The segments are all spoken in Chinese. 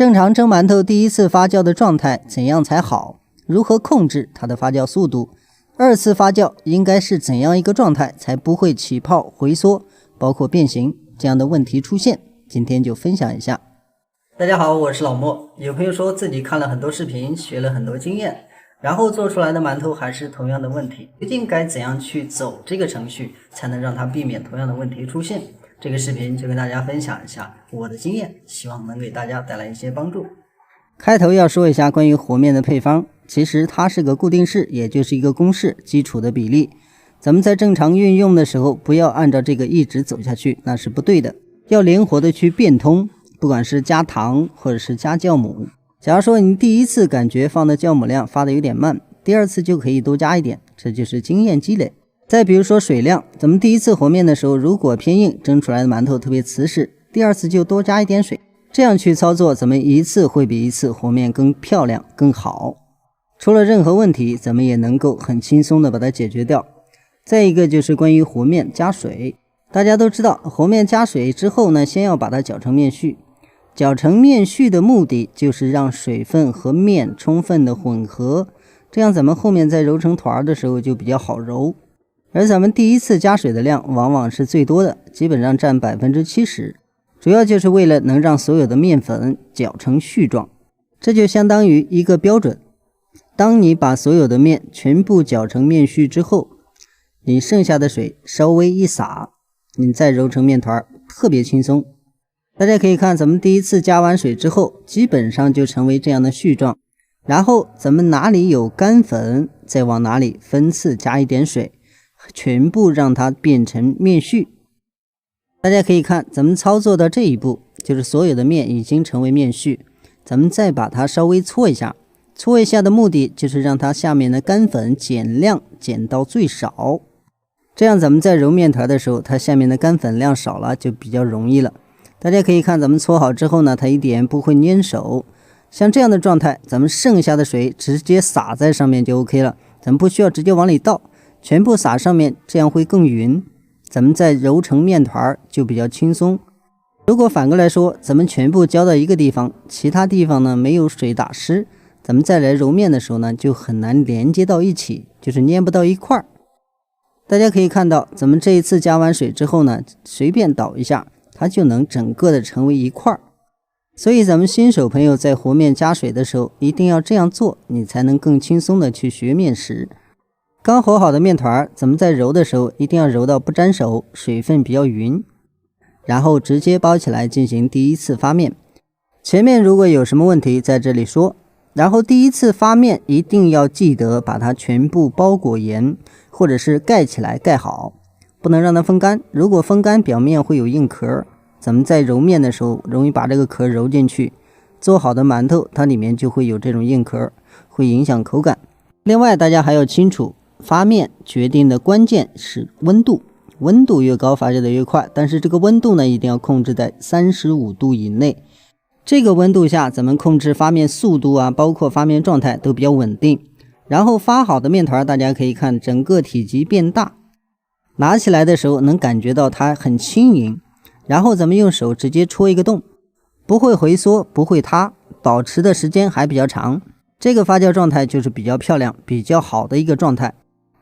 正常蒸馒头第一次发酵的状态怎样才好？如何控制它的发酵速度？二次发酵应该是怎样一个状态才不会起泡、回缩，包括变形这样的问题出现？今天就分享一下。大家好，我是老莫。有朋友说自己看了很多视频，学了很多经验，然后做出来的馒头还是同样的问题，究竟该怎样去走这个程序，才能让它避免同样的问题出现？这个视频就跟大家分享一下我的经验，希望能给大家带来一些帮助。开头要说一下关于和面的配方，其实它是个固定式，也就是一个公式，基础的比例。咱们在正常运用的时候，不要按照这个一直走下去，那是不对的，要灵活的去变通，不管是加糖或者是加酵母。假如说你第一次感觉放的酵母量发的有点慢，第二次就可以多加一点，这就是经验积累。再比如说水量，咱们第一次和面的时候如果偏硬，蒸出来的馒头特别瓷实，第二次就多加一点水，这样去操作，咱们一次会比一次和面更漂亮更好。出了任何问题，咱们也能够很轻松的把它解决掉。再一个就是关于和面加水，大家都知道和面加水之后呢，先要把它搅成面絮。搅成面絮的目的就是让水分和面充分的混合，这样咱们后面在揉成团的时候就比较好揉。而咱们第一次加水的量往往是最多的，基本上占 70%， 主要就是为了能让所有的面粉搅成絮状。这就相当于一个标准，当你把所有的面全部搅成面絮之后，你剩下的水稍微一撒，你再揉成面团，特别轻松。大家可以看，咱们第一次加完水之后，基本上就成为这样的絮状，然后咱们哪里有干粉，再往哪里分次加一点水，全部让它变成面絮。大家可以看，咱们操作到这一步，就是所有的面已经成为面絮，咱们再把它稍微搓一下。搓一下的目的就是让它下面的干粉减量，减到最少，这样咱们在揉面团的时候，它下面的干粉量少了，就比较容易了。大家可以看，咱们搓好之后呢，它一点不会粘手。像这样的状态，咱们剩下的水直接洒在上面就 OK 了，咱们不需要直接往里倒，全部洒上面，这样会更匀，咱们再揉成面团就比较轻松。如果反过来说，咱们全部浇到一个地方，其他地方呢没有水打湿，咱们再来揉面的时候呢，就很难连接到一起，就是粘不到一块儿。大家可以看到，咱们这一次加完水之后呢，随便倒一下，它就能整个的成为一块儿。所以咱们新手朋友在和面加水的时候，一定要这样做，你才能更轻松的去学面食。刚和好的面团，咱们在揉的时候一定要揉到不沾手，水分比较匀，然后直接包起来进行第一次发面。前面如果有什么问题在这里说。然后第一次发面一定要记得把它全部包裹严，或者是盖起来盖好，不能让它风干。如果风干，表面会有硬壳，咱们在揉面的时候容易把这个壳揉进去，做好的馒头它里面就会有这种硬壳，会影响口感。另外大家还要清楚，发面决定的关键是温度，温度越高发酵的越快，但是这个温度呢一定要控制在35度以内。这个温度下，咱们控制发面速度啊，包括发面状态都比较稳定。然后发好的面团，大家可以看整个体积变大，拿起来的时候能感觉到它很轻盈。然后咱们用手直接戳一个洞，不会回缩，不会塌，保持的时间还比较长。这个发酵状态就是比较漂亮、比较好的一个状态。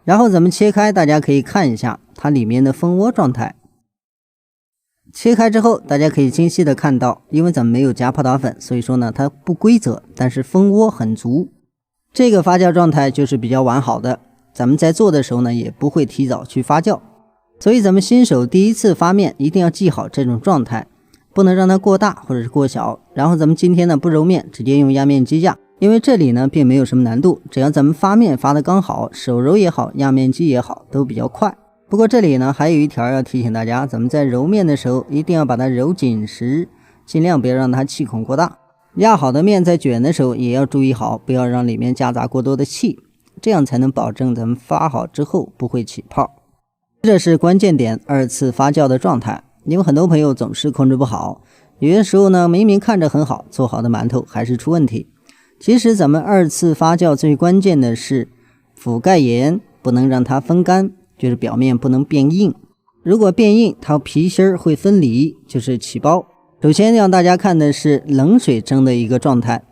然后咱们切开，大家可以看一下它里面的蜂窝状态。切开之后，大家可以清晰的看到，因为咱们没有加泡打粉，所以说呢它不规则，但是蜂窝很足，这个发酵状态就是比较完好的。咱们在做的时候呢也不会提早去发酵，所以咱们新手第一次发面一定要记好这种状态，不能让它过大或者是过小。然后咱们今天呢不揉面，直接用压面机压，因为这里呢并没有什么难度，只要咱们发面发的刚好，手揉也好，压面机也好，都比较快。不过这里呢还有一条要提醒大家，咱们在揉面的时候一定要把它揉紧实，尽量不要让它气孔过大。压好的面在卷的时候也要注意好，不要让里面夹杂过多的气，这样才能保证咱们发好之后不会起泡。这是关键点，二次发酵的状态。因为很多朋友总是控制不好，有些时候呢明明看着很好，做好的馒头还是出问题。其实咱们二次发酵最关键的是覆盖严，不能让它风干，就是表面不能变硬。如果变硬，它皮芯会分离，就是起包。首先让大家看的是冷水蒸的一个状态，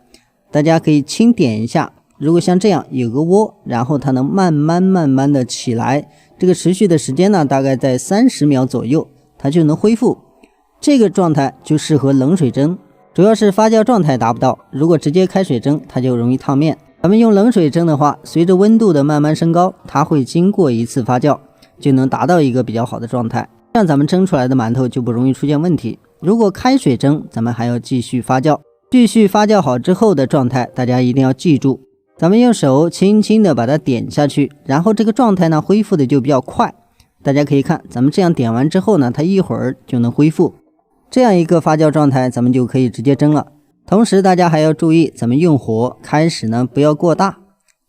大家可以轻点一下，如果像这样有个窝，然后它能慢慢的起来，这个持续的时间呢，大概在30秒左右，它就能恢复。这个状态就适合冷水蒸，主要是发酵状态达不到，如果直接开水蒸，它就容易烫面。咱们用冷水蒸的话，随着温度的慢慢升高，它会经过一次发酵，就能达到一个比较好的状态，这样咱们蒸出来的馒头就不容易出现问题。如果开水蒸，咱们还要继续发酵，继续发酵好之后的状态，大家一定要记住，咱们用手轻轻的把它点下去，然后这个状态呢恢复的就比较快。大家可以看，咱们这样点完之后呢，它一会儿就能恢复，这样一个发酵状态，咱们就可以直接蒸了。同时大家还要注意，咱们用火开始呢不要过大，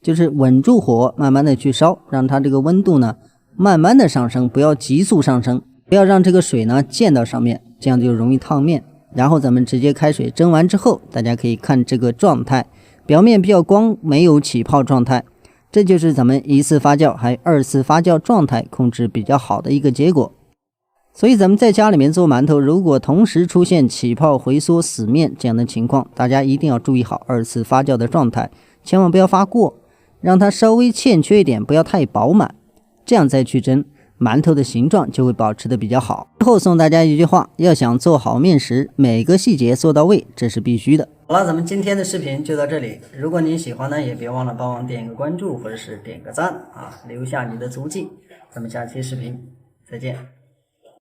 就是稳住火，慢慢的去烧，让它这个温度呢慢慢的上升，不要急速上升，不要让这个水呢溅到上面，这样就容易烫面。然后咱们直接开水蒸完之后，大家可以看这个状态，表面比较光，没有起泡状态，这就是咱们1次发酵还有2次发酵状态控制比较好的一个结果。所以咱们在家里面做馒头，如果同时出现起泡、回缩、死面这样的情况，大家一定要注意好2次发酵的状态，千万不要发过，让它稍微欠缺一点，不要太饱满，这样再去蒸，馒头的形状就会保持的比较好。最后送大家一句话，要想做好面食，每个细节做到位，这是必须的。好了，咱们今天的视频就到这里，如果您喜欢呢，也别忘了帮忙点个关注或者是点个赞啊，留下你的足迹。咱们下期视频再见。